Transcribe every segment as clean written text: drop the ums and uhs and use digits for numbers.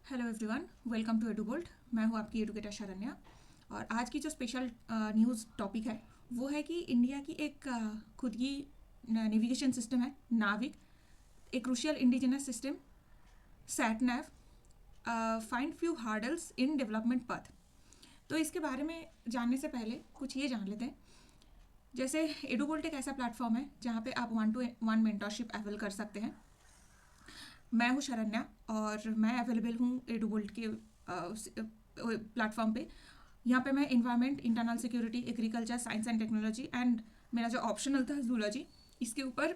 Hello everyone, welcome to Edubolt. मैं हूं आपकी एडुकेटर शरण्या। और आज की जो स्पेशल न्यूज़ टॉपिक है वो है कि इंडिया की एक खुद की नेविगेशन सिस्टम है नाविक, एक crucial indigenous system satnav find few hurdles in development path. तो इसके बारे में जानने से पहले कुछ ये जान लेते हैं। जैसे एडुबोल्ट एक ऐसा प्लेटफॉर्म है जहाँ पे आप 1-to-1 मेंटरशिप अवेल कर सकते हैं। मैं हूँ शरण्या और मैं अवेलेबल हूँ एडुबोल्ट के प्लेटफॉर्म पे। यहाँ पे मैं environment, internal security, agriculture, science and technology and मेरा जो ऑप्शनल था जूलॉजी, इसके ऊपर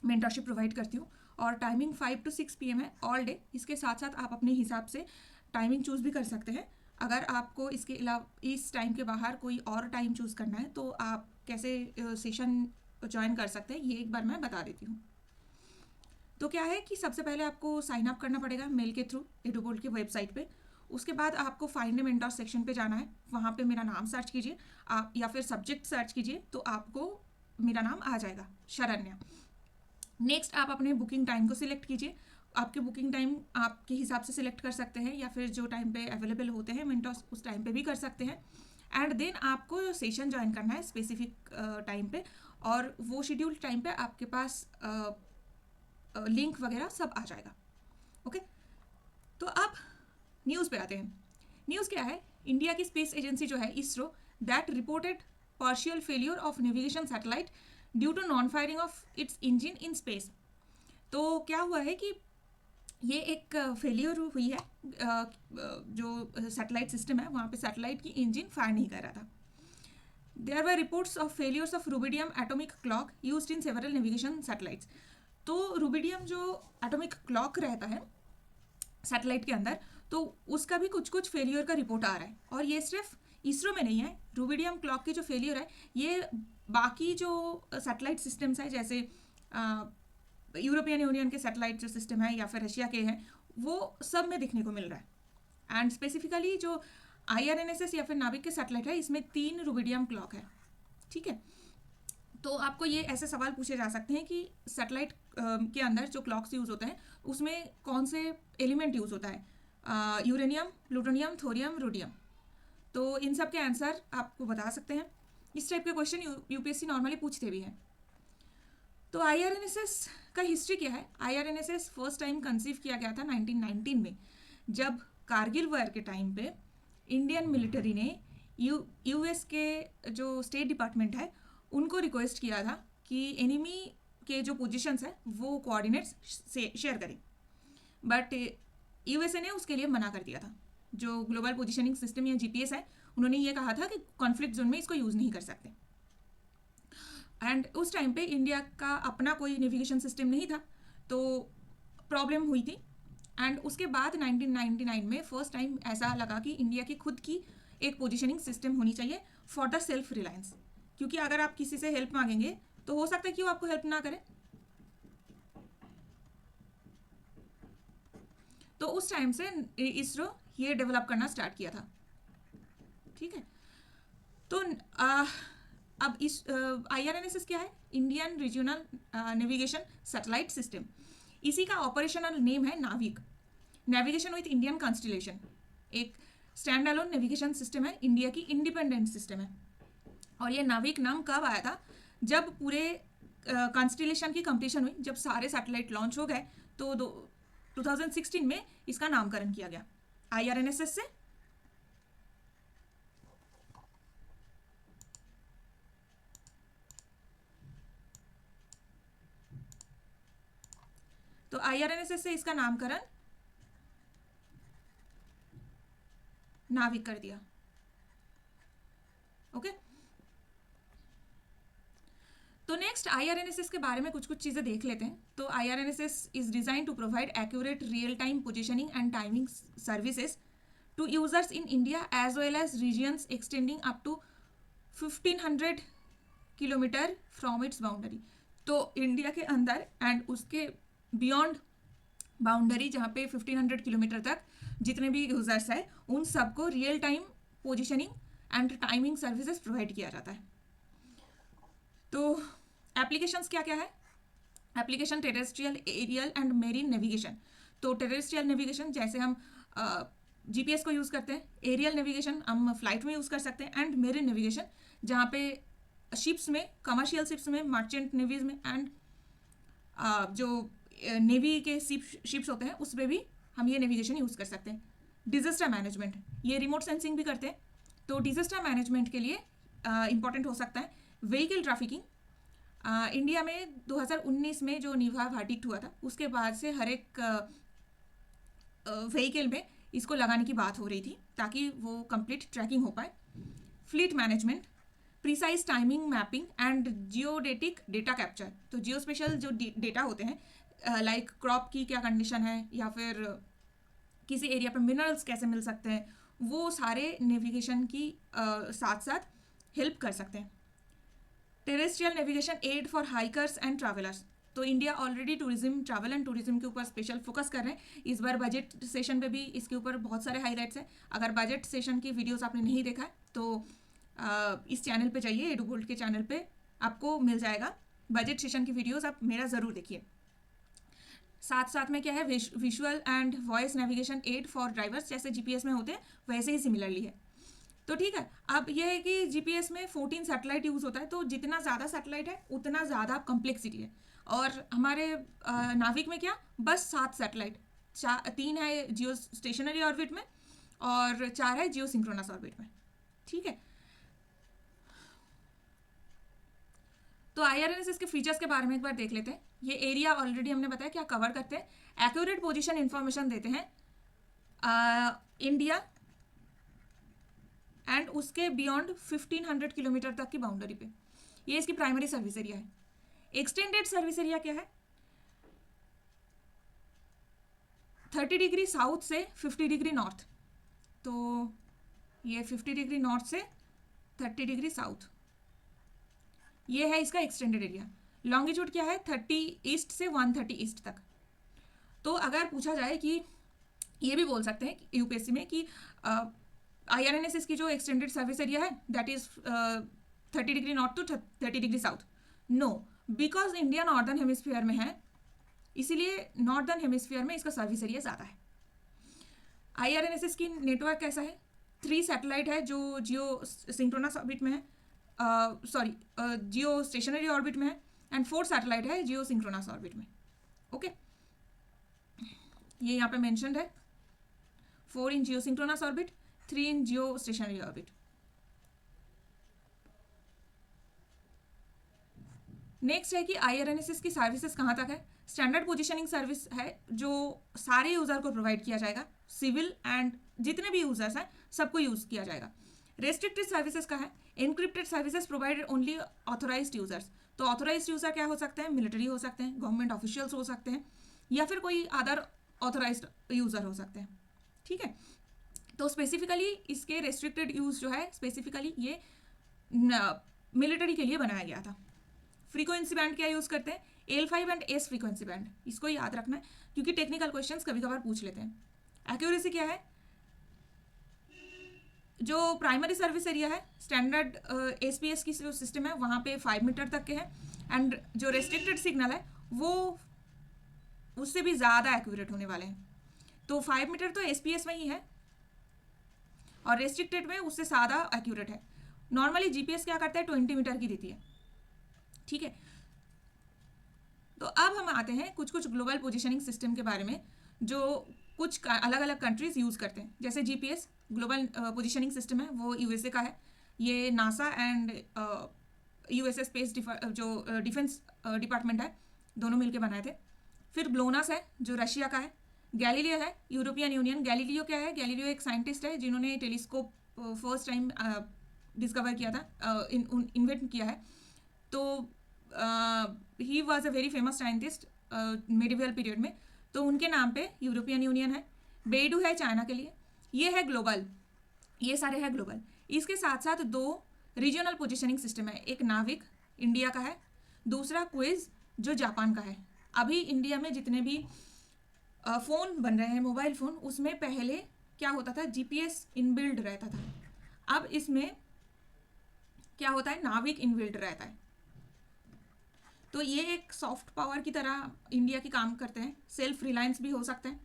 मेंटरशिप प्रोवाइड करती हूँ। और टाइमिंग 5 to 6 PM है ऑल डे। इसके साथ साथ आप अपने हिसाब से टाइमिंग चूज़ भी कर सकते हैं। अगर आपको इसके अलावा इस टाइम के बाहर कोई और टाइम चूज़ करना है तो आप कैसे सेशन ज्वाइन कर सकते हैं, ये एक बार मैं बता देती हूँ। तो क्या है कि सबसे पहले आपको साइन अप करना पड़ेगा मेल के थ्रू एडुबोल्ट की वेबसाइट पे। उसके बाद आपको फाइंड ए मेंटर सेक्शन पे जाना है। वहाँ पे मेरा नाम सर्च कीजिए आप, या फिर सब्जेक्ट सर्च कीजिए तो आपको मेरा नाम आ जाएगा, शरण्या। नेक्स्ट आप अपने बुकिंग टाइम को सिलेक्ट कीजिए। आपके बुकिंग टाइम आपके हिसाब से सिलेक्ट कर सकते हैं, या फिर जो टाइम पे अवेलेबल होते हैं मेंटर्स उस टाइम पे भी कर सकते हैं। एंड देन आपको सेशन ज्वाइन करना है स्पेसिफिक टाइम पे, और वो शेड्यूल्ड टाइम पे आपके पास लिंक वगैरह सब आ जाएगा। ओके, तो अब न्यूज़ पे आते हैं। न्यूज़ क्या है? इंडिया की स्पेस एजेंसी जो है ISRO, that reported partial failure of navigation satellite due to non firing of its engine in space. तो क्या हुआ है कि ये एक फेलियर हुई है, जो सैटेलाइट सिस्टम है वहाँ पे सैटेलाइट की इंजन फायर नहीं कर रहा था। There were reports of failures of rubidium atomic clock used in several navigation satellites. तो रूबिडियम जो एटॉमिक क्लॉक रहता है सैटेलाइट के अंदर, तो उसका भी कुछ कुछ फेलियर का रिपोर्ट आ रहा है। और ये सिर्फ इसरो में नहीं है, रूबिडियम क्लॉक की जो फेलियर है ये बाकी जो सैटेलाइट सिस्टम्स है, जैसे यूरोपियन यूनियन के सैटेलाइट जो सिस्टम है या फिर रशिया के हैं, वो सब में देखने को मिल रहा है। एंड स्पेसिफिकली जो IRNSS या फिर नाविक के सैटेलाइट है, इसमें 3 रूबिडियम क्लॉक है। ठीक है, तो आपको ये ऐसे सवाल पूछे जा सकते हैं कि सैटेलाइट के अंदर जो क्लॉक्स यूज़ होते हैं उसमें कौन से एलिमेंट यूज़ होता है, यूरेनियम, प्लूटोनियम, थोरियम, रोडियम। तो इन सब के आंसर आपको बता सकते हैं। इस टाइप के क्वेश्चन UPSC नॉर्मली पूछते भी हैं। तो IRNSS का हिस्ट्री क्या है? IRNSS फर्स्ट टाइम कंसीव किया गया था 1919 में, जब कारगिल वॉर के टाइम पे इंडियन मिलिट्री ने US के जो स्टेट डिपार्टमेंट है उनको रिक्वेस्ट किया था कि एनिमी के जो पोजीशंस है वो कोऑर्डिनेट्स से शेयर करें, बट USA ने उसके लिए मना कर दिया था। जो ग्लोबल पोजीशनिंग सिस्टम या GPS है, उन्होंने ये कहा था कि कॉन्फ्लिक्ट जोन में इसको यूज़ नहीं कर सकते। एंड उस टाइम पे इंडिया का अपना कोई नेविगेशन सिस्टम नहीं था, तो प्रॉब्लम हुई थी। एंड उसके बाद 1999 में फर्स्ट टाइम ऐसा लगा कि इंडिया की खुद की एक पोजीशनिंग सिस्टम होनी चाहिए फॉर द सेल्फ रिलायंस। क्योंकि अगर आप किसी से हेल्प मांगेंगे तो हो सकता है कि वो आपको हेल्प ना करे। तो उस टाइम से इसरो ये डेवलप करना स्टार्ट किया था। ठीक है, तो अब इस IRNSS क्या है? Indian regional navigation satellite system. इसी का ऑपरेशनल नेम है नाविक, नेविगेशन विथ इंडियन कॉन्स्टिलेशन। एक स्टैंड अलोन नेविगेशन सिस्टम है, इंडिया की इंडिपेंडेंट सिस्टम है। और ये नाविक नाम कब आया था? जब पूरे कॉन्स्टिलेशन की कंप्लीशन हुई, जब सारे सैटेलाइट लॉन्च हो गए, तो 2016 में इसका नामकरण किया गया IRNSS से। तो IRNSS से इसका नामकरण नाविक कर दिया। ओके, तो नेक्स्ट IRNSS के बारे में कुछ कुछ चीज़ें देख लेते हैं। तो IRNSS is design to provide accurate real time positioning and timing services to users in India as well as regions extending up to 1500 kilometre from its boundary. तो इंडिया के अंदर एंड उसके बियॉन्ड बाउंड्री, जहाँ पे 1500 kilometre तक जितने भी users हैं उन सबको real time positioning and timing services provide किया जाता है। तो एप्लीकेशंस क्या क्या है? Application terrestrial, aerial and marine navigation. तो टेरेस्ट्रियल नेविगेशन जैसे हम जीपीएस को यूज़ करते हैं, एरियल नेविगेशन हम फ्लाइट में यूज़ कर सकते हैं, एंड मेरिन नेविगेशन जहाँ पे शिप्स में, कमर्शियल शिप्स में, मर्चेंट नेवीज में, एंड जो नेवी के शिप्स होते हैं उस पर भी हम ये नेविगेशन यूज़ कर सकते हैं। डिजास्टर मैनेजमेंट, ये रिमोट सेंसिंग भी करते हैं, तो डिजास्टर मैनेजमेंट के लिए इंपॉर्टेंट हो सकता है। व्हीकल ट्रैफिकिंग, इंडिया में 2019 में जो निभा वर्डिक्ट हुआ था उसके बाद से हर एक व्हीकल में इसको लगाने की बात हो रही थी ताकि वो कंप्लीट ट्रैकिंग हो पाए। Fleet management, precise timing mapping and geodetic data capture, तो जियो स्पेशल जो डेटा होते हैं लाइक क्रॉप की क्या कंडीशन है या फिर किसी एरिया पर मिनरल्स कैसे मिल सकते हैं, वो सारे नेविगेशन की साथ साथ हेल्प कर सकते हैं। Terrestrial navigation aid for hikers and travellers, तो India already tourism, travel and tourism के ऊपर स्पेशल फोकस कर रहे हैं। इस बार बजट सेशन पे भी इसके ऊपर बहुत सारे हाईलाइट्स हैं। अगर बजट सेशन की वीडियोस आपने नहीं देखा है तो इस चैनल पे जाइए, एडुगोल्ड के चैनल पे आपको मिल जाएगा बजट सेशन की वीडियोस, आप मेरा ज़रूर देखिए। साथ साथ में क्या है, visual and voice navigation aid for drivers, जैसे जीपीएस में होते हैं वैसे ही सिमिलरली है। तो ठीक है, अब यह है कि जीपीएस में 14 सैटेलाइट यूज़ होता है, तो जितना ज़्यादा सैटेलाइट है उतना ज़्यादा कॉम्प्लेक्सिटी है। और हमारे नाविक में क्या, बस 7 सैटेलाइट, 3 है जियो स्टेशनरी ऑर्बिट में और 4 है जियो सिंक्रोनस ऑर्बिट में। ठीक है, तो आईआरएनएस के फीचर्स के बारे में एक बार देख लेते हैं। ये एरिया ऑलरेडी हमने बताया क्या कवर करते हैं। एक्यूरेट पोजीशन इंफॉर्मेशन देते हैं इंडिया एंड उसके बियॉन्ड 1500 किलोमीटर तक की बाउंड्री पे। ये इसकी प्राइमरी सर्विस एरिया है। एक्सटेंडेड सर्विस एरिया क्या है, 30 डिग्री साउथ से 50 डिग्री नॉर्थ, तो ये 50 डिग्री नॉर्थ से 30 डिग्री साउथ, ये है इसका एक्सटेंडेड एरिया। लॉन्गिट्यूड क्या है, 30 ईस्ट से 130 ईस्ट तक। तो अगर पूछा जाए कि ये भी बोल सकते हैं यूपीएससी में कि आईआरएनएस की जो एक्सटेंडेड सर्विस एरिया है that is 30 degree north to 30 degree south, no, because India northern hemisphere में है, इसीलिए नॉर्दर्न हेमिस्फीयर में इसका सर्विस एरिया ज़्यादा है। आईआरएनएस की नेटवर्क कैसा है, 3 सैटेलाइट है जो जियो सिंक्रोनस ऑर्बिट में है, जियो स्टेशनरी ऑर्बिट में है, एंड 4 सैटेलाइट है जियो सिंक्रोनस ऑर्बिट में। ओके, ये यहाँ पे मेंशन्ड है, 4 इन जियो सिंक्रोनस ऑर्बिट, 3 इन जियो स्टेशनरी ऑर्बिट। नेक्स्ट है कि आईआरएनएस की सर्विसेज कहाँ तक है। स्टैंडर्ड पोजीशनिंग सर्विस है जो सारे यूजर को प्रोवाइड किया जाएगा, सिविल एंड जितने भी यूजर्स हैं सबको यूज किया जाएगा। रेस्ट्रिक्टेड सर्विसेज का है, encrypted services provided only authorised users, तो ऑथोराइज्ड यूजर क्या हो सकते हैं, मिलिट्री हो सकते हैं, गवर्नमेंट ऑफिशियल्स हो सकते हैं, या फिर कोई अदर ऑथोराइज्ड यूजर हो सकते हैं। ठीक है, तो स्पेसिफिकली इसके रेस्ट्रिक्टेड यूज जो है स्पेसिफिकली ये मिलिट्री के लिए बनाया गया था। फ्रीक्वेंसी बैंड क्या यूज़ करते हैं, L5 and S frequency band, इसको याद रखना है क्योंकि टेक्निकल क्वेश्चंस कभी कभार पूछ लेते हैं। एक्यूरेसी क्या है, जो प्राइमरी सर्विस एरिया है स्टैंडर्ड एसपीएस की जो सिस्टम है वहाँ पे 5 मीटर तक के हैं, एंड जो रेस्ट्रिक्टेड सिग्नल है वो उससे भी ज़्यादा एक्यूरेट होने वाले हैं। तो 5 मीटर तो एसपीएस में ही है और रेस्ट्रिक्टेड में उससे ज़्यादा एक्यूरेट है। नॉर्मली जीपीएस क्या करता है, 20 मीटर की देती है। ठीक है, तो अब हम आते हैं कुछ कुछ ग्लोबल पोजीशनिंग सिस्टम के बारे में जो कुछ अलग अलग कंट्रीज यूज़ करते हैं। जैसे जीपीएस ग्लोबल पोजीशनिंग सिस्टम है वो यूएसए का है, ये नासा एंड यूएसए स्पेस जो डिफेंस डिपार्टमेंट है दोनों मिलकर बनाए थे। फिर ग्लोनास है जो रशिया का है, गैलीलियो है यूरोपियन यूनियन। गैलीलियो क्या है, गैलीलियो एक साइंटिस्ट है जिन्होंने टेलीस्कोप फर्स्ट टाइम डिस्कवर किया था, इन्वेंट किया है। तो he was a very famous scientist medieval period में, तो उनके नाम पे यूरोपियन यूनियन है। बेडू है चाइना के लिए। ये है ग्लोबल, ये सारे हैं ग्लोबल। इसके साथ साथ 2 रीजनल पोजीशनिंग सिस्टम है, एक नाविक इंडिया का है, दूसरा क्विज जो जापान का है। अभी इंडिया में जितने भी फ़ोन बन रहे हैं मोबाइल फ़ोन, उसमें पहले क्या होता था, जीपीएस इनबिल्ड रहता था। अब इसमें क्या होता है, नाविक इनबिल्ड रहता है। तो ये एक सॉफ्ट पावर की तरह इंडिया की काम करते हैं, सेल्फ रिलायंस भी हो सकते हैं।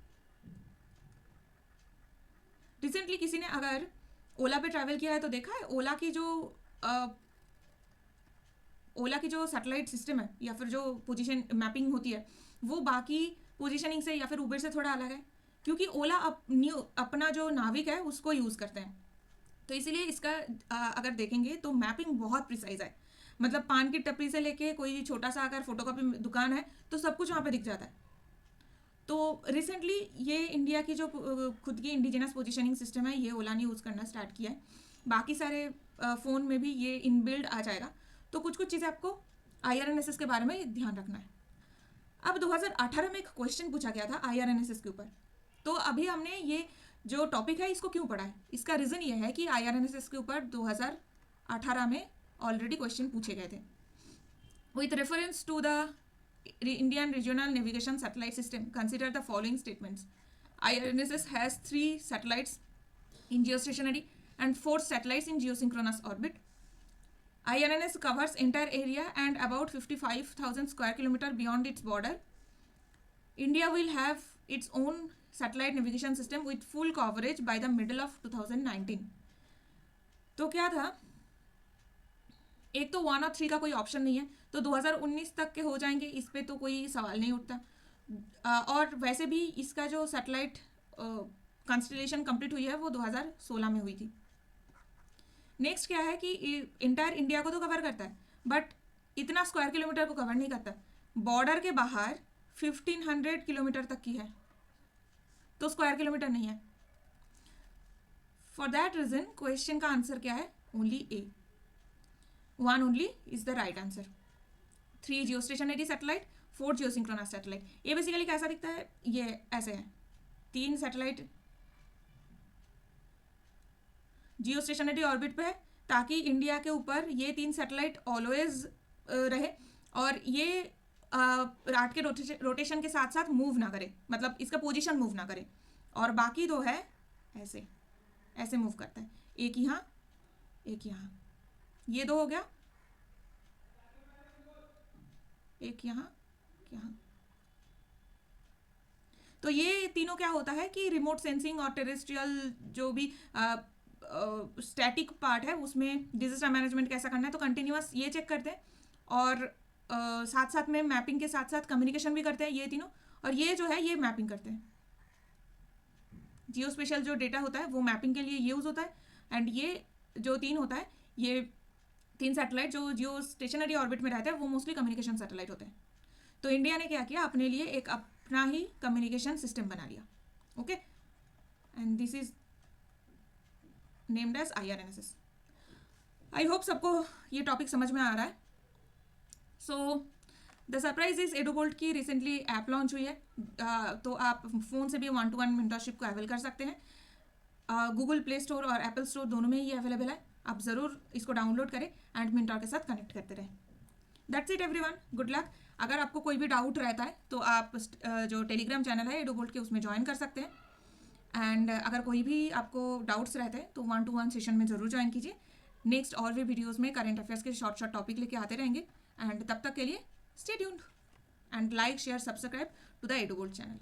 रिसेंटली किसी ने अगर ओला पे ट्रैवल किया है तो देखा है ओला की जो सैटेलाइट सिस्टम है या फिर जो पोजीशन मैपिंग होती है वो बाकी पोजीशनिंग से या फिर उबर से थोड़ा अलग है, क्योंकि ओला अपना जो नाविक है उसको यूज़ करते हैं। तो इसीलिए इसका अगर देखेंगे तो मैपिंग बहुत प्रिसाइज है। मतलब पान की टपरी से लेके कोई छोटा सा अगर फोटोकॉपी दुकान है तो सब कुछ वहाँ पे दिख जाता है। तो रिसेंटली ये इंडिया की जो खुद की इंडिजिनस पोजीशनिंग सिस्टम है ये ओला ने यूज़ करना स्टार्ट किया है। बाकी सारे फ़ोन में भी ये इनबिल्ड आ जाएगा। तो कुछ कुछ चीज़ें आपको IRNSS के बारे में ध्यान रखना है। अब 2018 में एक क्वेश्चन पूछा गया था IRNSS के ऊपर। तो अभी हमने ये जो टॉपिक है इसको क्यों पढ़ा है, इसका रीज़न ये है कि IRNSS के ऊपर 2018 में ऑलरेडी क्वेश्चन पूछे गए थे। With reference to the Indian Regional Navigation Satellite System, consider the following statements. IRNSS has 3 satellites in geostationary and 4 satellites in geosynchronous orbit. IRNS covers entire area and about 55,000 square kilometer beyond its border. India will have its own satellite navigation system with full coverage by the middle of 2019. तो क्या था, एक तो 1 और 3 का कोई option नहीं है, तो 2019 तक के हो जाएंगे, इस पे तो कोई सवाल नहीं उठता। और वैसे भी इसका जो सैटेलाइट कंस्टलेशन कंप्लीट हुई है वो 2016 में हुई थी। नेक्स्ट क्या है कि इंटायर इंडिया को तो कवर करता है बट इतना स्क्वायर किलोमीटर को कवर नहीं करता। बॉर्डर के बाहर 1500 किलोमीटर तक की है, तो स्क्वायर किलोमीटर नहीं है। फॉर दैट रीजन क्वेश्चन का आंसर क्या है, only A, 1 only is the right answer. 3 geostationary satellite, 4 geosynchronous satellite. ये बेसिकली कैसा दिखता है, ये ऐसे है, 3 सैटेलाइट जियोस्टेशनरी ऑर्बिट पे है ताकि इंडिया के ऊपर ये 3 सैटेलाइट ऑलवेज रहे और ये रात के रोटेशन के साथ साथ मूव ना करे, मतलब इसका पोजीशन मूव ना करे। और बाकी 2 है ऐसे ऐसे मूव करता है, एक यहाँ एक यहाँ, ये 2 हो गया, एक यहाँ यहाँ। तो ये तीनों क्या होता है कि रिमोट सेंसिंग और टेरेस्ट्रियल जो भी स्टैटिक पार्ट है उसमें डिजास्टर मैनेजमेंट कैसा करना है तो कंटिन्यूअस ये चेक करते हैं और साथ साथ में मैपिंग के साथ साथ कम्युनिकेशन भी करते हैं ये तीनों। और ये जो है ये मैपिंग करते हैं, जियो स्पेशल जो डेटा होता है वो मैपिंग के लिए यूज़ होता है। एंड ये जो 3 होता है, ये 3 सैटेलाइट जो जियो स्टेशनरी ऑर्बिट में रहते हैं वो मोस्टली कम्युनिकेशन सैटेलाइट होते हैं। तो इंडिया ने क्या किया, अपने लिए एक अपना ही कम्युनिकेशन सिस्टम बना लिया। Okay, and this is named as IRNSS। I hope सबको ये टॉपिक समझ में आ रहा है। So the surprise is Edubolt की रिसेंटली ऐप लॉन्च हुई है, तो आप फ़ोन से भी 1-to-1 मेंटरशिप को अवेल कर सकते हैं। गूगल प्ले स्टोर और एप्पल स्टोर दोनों में ये अवेलेबल है, आप ज़रूर इसको डाउनलोड करें एंड मेंटर के साथ कनेक्ट करते रहें। That's it everyone, good luck. अगर आपको कोई भी डाउट रहता है तो आप जो टेलीग्राम चैनल है एडुबोल्ट के उसमें ज्वाइन कर सकते हैं। एंड अगर कोई भी आपको डाउट्स रहते हैं तो 1-to-1 सेशन में ज़रूर ज्वाइन कीजिए। नेक्स्ट और भी वीडियोज़ में करंट अफेयर्स के शॉर्ट टॉपिक लेके आते रहेंगे। एंड तब तक के लिए stay tuned and like share subscribe to the Edubolt channel.